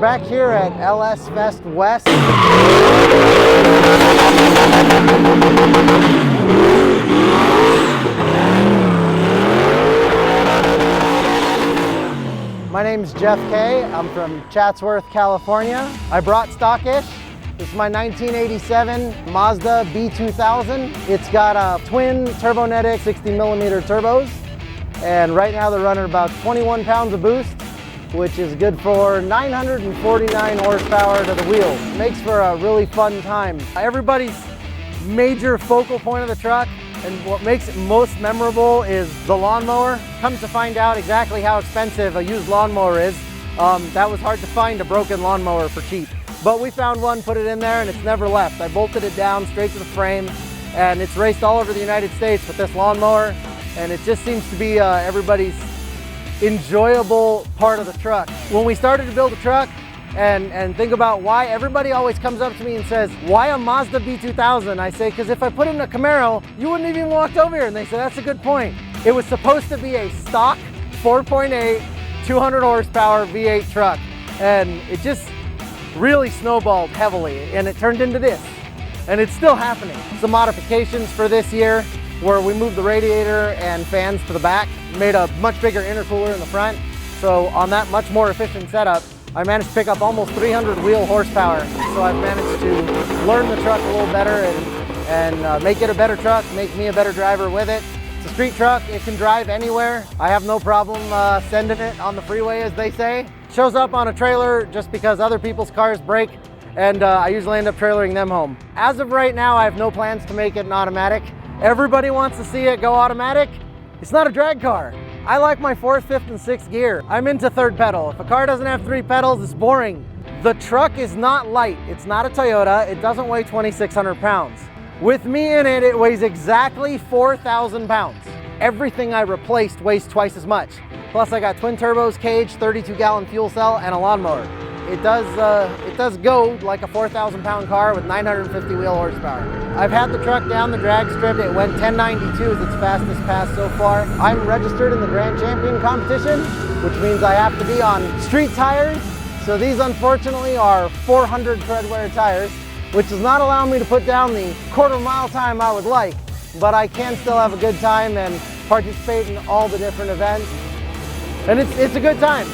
back here at LS Fest West. My name's Jeff Kay. I'm from Chatsworth, California. I brought Stokish. This is my 1987 Mazda B2000. It's got a twin Turbonetic 60mm turbos. And right now they're running about 21 pounds of boost, which is good for 949 horsepower to the wheels. Makes for a really fun time. Everybody's major focal point of the truck and what makes it most memorable is the lawnmower. Comes to find out exactly how expensive a used lawnmower is. That was hard to find a broken lawnmower for cheap. But we found one, put it in there, and it's never left. I bolted it down straight to the frame, and it's raced all over the United States with this lawnmower, and it just seems to be everybody's enjoyable part of the truck. When we started to build a truck and think about why, everybody always comes up to me and says, why a Mazda B2000? I say, because if I put it in a Camaro, you wouldn't even walked over here. And they say, that's a good point. It was supposed to be a stock 4.8, 200 horsepower V8 truck. And it just really snowballed heavily, and it turned into this. And it's still happening. Some modifications for this year where we moved the radiator and fans to the back, made a much bigger intercooler in the front. So on that much more efficient setup, I managed to pick up almost 300 wheel horsepower. So I've managed to learn the truck a little better and make it a better truck, make me a better driver with it. It's a street truck, it can drive anywhere. I have no problem sending it on the freeway, as they say. Shows up on a trailer just because other people's cars break, and I usually end up trailering them home. As of right now, I have no plans to make it an automatic. Everybody wants to see it go automatic. It's not a drag car. I like my 4th, 5th, and 6th gear. I'm into 3rd pedal. If a car doesn't have 3 pedals, it's boring. The truck is not light. It's not a Toyota. It doesn't weigh 2,600 pounds. With me in it, it weighs exactly 4,000 pounds. Everything I replaced weighs twice as much. Plus I got twin turbos, cage, 32-gallon fuel cell, and a lawnmower. It does go like a 4,000 pound car with 950 wheel horsepower. I've had the truck down the drag strip. It went 1092 as its fastest pass so far. I'm registered in the Grand Champion competition, which means I have to be on street tires. So these unfortunately are 400 treadwear tires, which does not allow me to put down the quarter-mile time I would like, but I can still have a good time and participate in all the different events. And it's a good time.